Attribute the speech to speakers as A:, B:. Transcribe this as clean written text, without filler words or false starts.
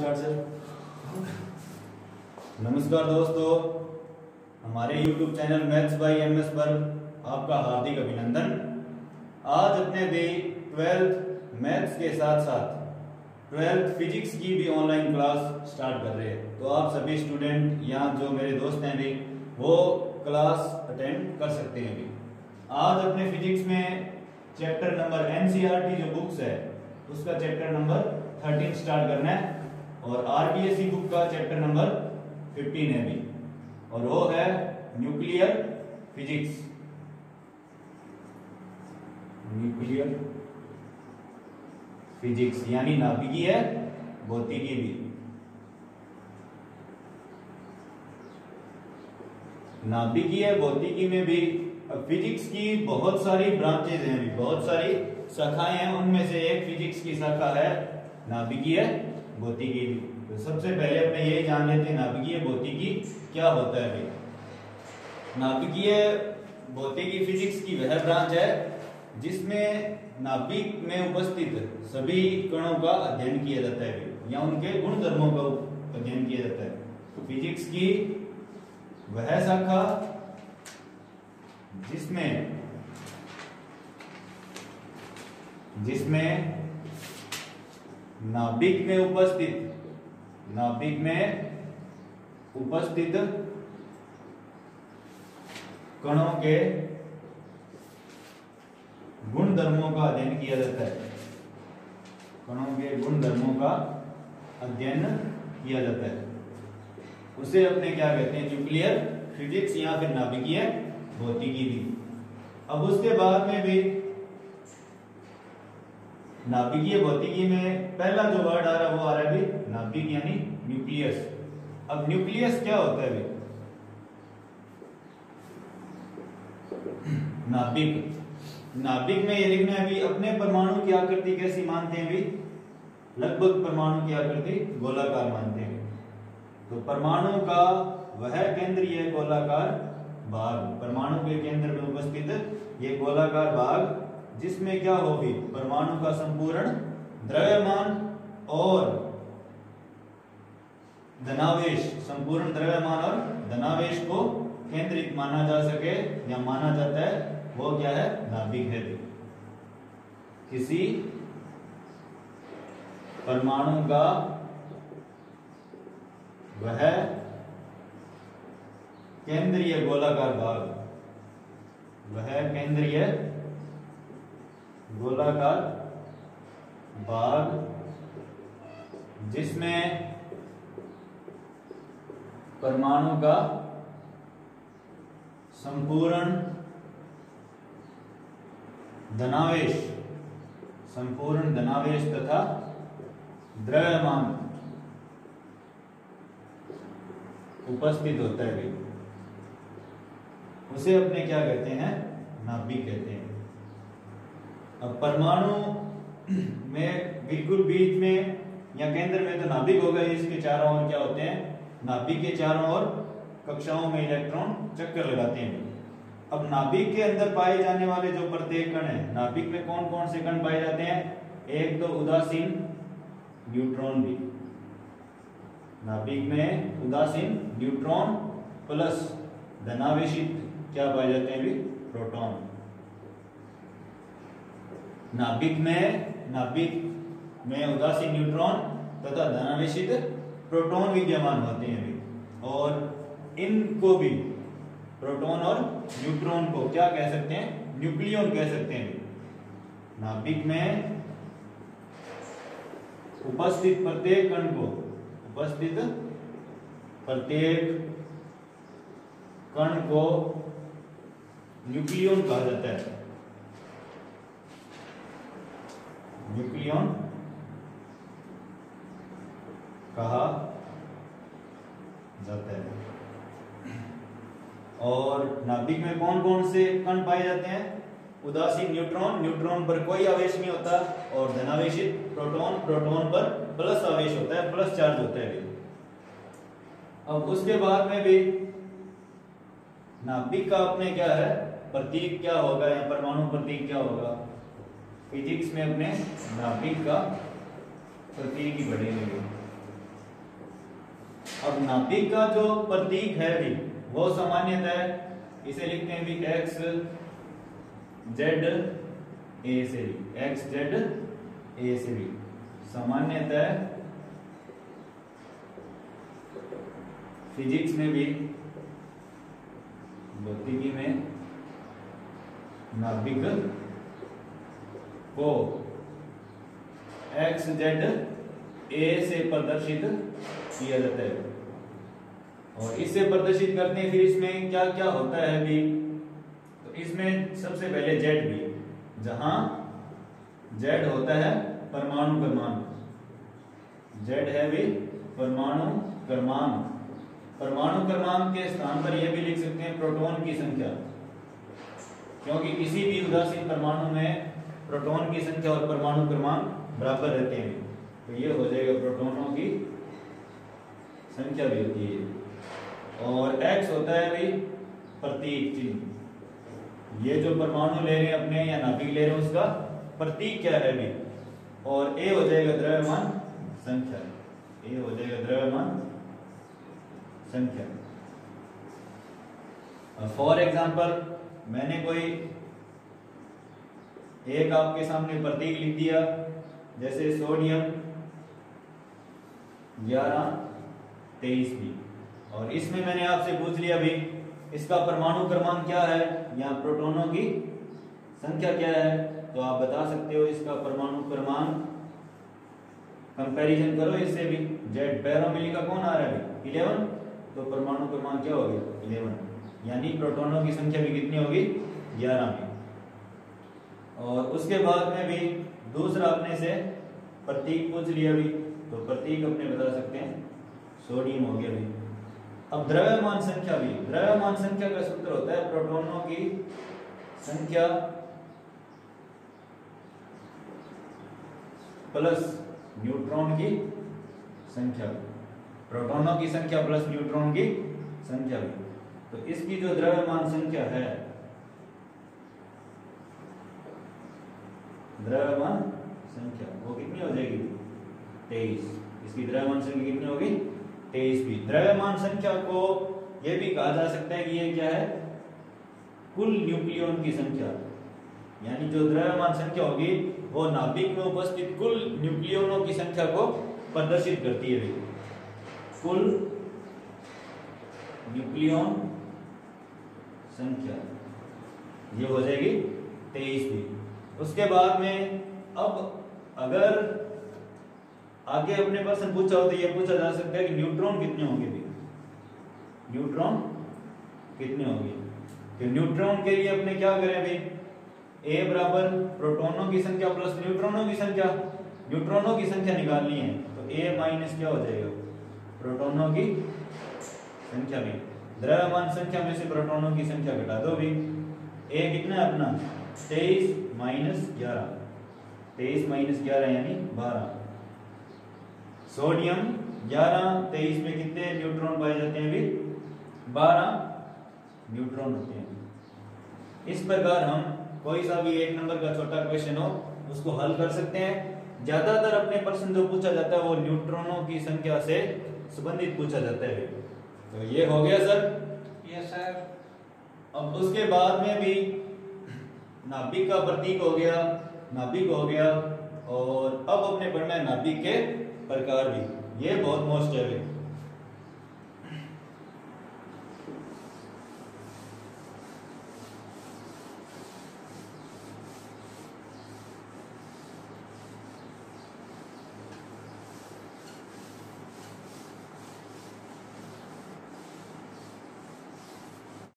A: Start sir. नमस्कार दोस्तों, हमारे YouTube channel maths by MS पर आपका हार्दिक अभिनंदन। आज अपने भी 12th मैथ्स के साथ साथ 12th फिजिक्स की भी ऑनलाइन क्लास स्टार्ट कर रहे हैं। तो आप सभी स्टूडेंट यहाँ जो मेरे दोस्त हैं भी वो क्लास अटेंड कर सकते हैं भी। आज अपने फिजिक्स में चैप्टर नंबर NCERT जो बुक्स है उसका चैप्टर नंबर 13 स्टार्ट करना है और RBSE बुक का चैप्टर नंबर 15 है भी, और वो है न्यूक्लियर फिजिक्स। न्यूक्लियर फिजिक्स यानी नाभिकीय भौतिकी भी। नाभिकीय भौतिकी में भी फिजिक्स की बहुत सारी ब्रांचेज हैं भी, बहुत सारी शाखाएं हैं। उनमें से एक फिजिक्स की शाखा है नाभिकीय भौतिकी भी। तो सबसे पहले अपने यही जान लेते हैं नाभिकीय भौतिकी क्या होता है भाई। नाभिकीय भौतिकी फिजिक्स की वह ब्रांच है जिसमें नाभिक में उपस्थित सभी कणों का अध्ययन किया जाता है या उनके गुण धर्मों का अध्ययन किया जाता है। फिजिक्स की वह शाखा जिसमें नाभिक में उपस्थित कणों के गुण धर्मों का अध्ययन किया जाता है। कणों के गुण धर्मों का अध्ययन किया जाता है, उसे अपने क्या कहते हैं, न्यूक्लियर फिजिक्स या फिर नाभिकीय भौतिकी भी। अब उसके बाद में भी नाभिकीय भौतिकी में पहला जो वर्ड आ रहा है वो आ रहा है भी नाभिक यानी न्यूक्लियस। अब न्यूक्लियस क्या होता है भी? नाभिक में ये लिखना है भी अपने परमाणु की आकृति कैसी मानते हैं भी? लगभग परमाणु की आकृति गोलाकार मानते हैं। तो परमाणु का वह केंद्रीय गोलाकार भाग, परमाणु के केंद्र में उपस्थित ये गोलाकार भाग जिसमें क्या हो भी परमाणु का संपूर्ण द्रव्यमान और धनावेश, संपूर्ण द्रव्यमान और धनावेश को केंद्रित माना जा सके या माना जाता है, वो क्या है? नाभिक है। किसी परमाणु का वह केंद्रीय गोलाकार भाग, वह केंद्रीय गोलाकार भाग जिसमें परमाणु का संपूर्ण धनावेश तथा द्रव्यमान उपस्थित होता है, उसे अपने क्या कहते हैं? नाभिक कहते हैं। अब परमाणु में बिल्कुल बीच में या केंद्र में तो नाभिक होगा, इसके चारों ओर क्या होते हैं? नाभिक के चारों ओर कक्षाओं में इलेक्ट्रॉन चक्कर लगाते हैं। अब नाभिक के अंदर पाए जाने वाले जो प्रत्येक कण है, नाभिक में कौन कौन से कण पाए जाते हैं? एक तो उदासीन न्यूट्रॉन भी, नाभिक में उदासीन न्यूट्रॉन प्लस धनावेशित क्या पाए जाते हैं भी? प्रोटॉन। नाभिक में उदासीन न्यूट्रॉन तथा धनावेशित प्रोटॉन विद्यमान होते हैं भी, और इनको भी प्रोटॉन और न्यूट्रॉन को क्या कह सकते हैं? न्यूक्लियन कह सकते हैं। नाभिक में उपस्थित प्रत्येक कण को, न्यूक्लियन कहा जाता है। न्यूक्लियन कहा जाता है। और नाभिक में कौन कौन से कण पाए जाते हैं? उदासीन न्यूट्रॉन पर कोई आवेश नहीं होता, और धनावेशित प्रोटॉन पर प्लस आवेश होता है, प्लस चार्ज होता है। अब उसके बाद में भी नाभिक का अपने क्या है? प्रतीक क्या होगा या परमाणु प्रतीक क्या होगा? फिजिक्स में अपने नाभिक का प्रतीक ही बढ़ेंगे। अब नाभिक का जो प्रतीक है भी वो सामान्यतः इसे लिखते हैं भी एक्स जेड ए से भी, एक्स जेड ए से भी सामान्यतः फिजिक्स में भी भौतिकी में नाभिक को एक्स जेड ए से प्रदर्शित किया जाता है। और इससे प्रदर्शित करते हैं, फिर इसमें क्या क्या होता है भी, तो इसमें सबसे पहले जेड भी, जहां जेड होता है परमाणु क्रमांक, जेड है भी परमाणु क्रमांक। परमाणु क्रमांक के स्थान पर यह भी लिख सकते हैं प्रोटॉन की संख्या, क्योंकि किसी भी उदासीन परमाणु में प्रोटॉन की संख्या और परमाणु क्रमांक बराबर रहते हैं, तो ये हो जाएगा प्रोटॉनों की संख्या भी होती है। और x होता है भाई प्रतीक चिन्ह, ये जो परमाणु ले रहे हैं अपने या नाभिक ले रहे हैं उसका प्रतीक क्या है भी, और a हो जाएगा द्रव्यमान संख्या, a हो जाएगा द्रव्यमान संख्या। फॉर एग्जाम्पल मैंने कोई एक आपके सामने प्रतीक लिख दिया, जैसे सोडियम 1123 और इसमें मैंने आपसे पूछ लिया भी इसका परमाणु क्रमांक क्या है या प्रोटॉनों की संख्या क्या है, तो आप बता सकते हो इसका परमाणु क्रमांक, कंपैरिजन करो इससे भी, जेड पैरों में लिखा कौन आ रहा है 11, तो परमाणु क्रमांक क्या हो गया 11, यानी प्रोटॉनों की संख्या भी कितनी होगी 11 में। और उसके बाद में भी दूसरा अपने से प्रतीक पूछ लिया भी, तो प्रतीक अपने बता सकते हैं सोडियम हो गया भी। अब द्रव्यमान संख्या भी, द्रव्यमान संख्या का सूत्र होता है प्रोटॉनों की संख्या प्लस न्यूट्रॉन की संख्या, प्रोटॉनों की संख्या प्लस न्यूट्रॉन की संख्या भी। तो इसकी जो द्रव्यमान संख्या है, द्रव्यमान संख्या वो कितनी हो जाएगी 23, इसकी द्रव्यमान संख्या कितनी होगी 23 भी। द्रव्यमान संख्या को यह भी कहा जा सकता है कि ये क्या है कुल न्यूक्लियॉन की संख्या, यानी जो द्रव्यमान संख्या होगी वो नाभिक में उपस्थित कुल न्यूक्लियनों की संख्या को प्रदर्शित करती है। कुल न्यूक्लियन संख्या ये हो जाएगी 23 भी। उसके बाद में अब अगर आगे अपने प्रश्न पूछा हो तो ये पूछा जा सकता है कि न्यूट्रॉन कितने होंगे भी, न्यूट्रॉन कितने होंगे। तो न्यूट्रॉन के लिए अपने क्या करें भाई, ए बराबर प्रोटॉनों की संख्या प्लस न्यूट्रॉनों की संख्या, न्यूट्रॉनों की संख्या निकालनी है तो ए माइनस क्या हो जाएगा प्रोटॉनों की संख्या भी। द्रव्यमान संख्या में से प्रोटॉनों की संख्या घटा दो भी, ए कितना है अपना 23 माइनस 11, 23 माइनस 11 यानी 12। सोडियम 11, 23 में कितने न्यूट्रॉन पाए जाते हैं भी 12 न्यूट्रॉन होते हैं। इस प्रकार हम कोई सा भी एक नंबर का छोटा क्वेश्चन हो उसको हल कर सकते हैं। ज्यादातर अपने प्रश्न जो पूछा जाता है वो न्यूट्रॉनों की संख्या से संबंधित पूछा जाता है। तो ये हो गया सर,
B: यस सर।
A: अब उसके बाद में भी नाभिक का प्रतीक हो गया, नाभिक हो गया, और अब अपने पढ़ना है नाभिक के प्रकार भी, ये बहुत मोस्ट है।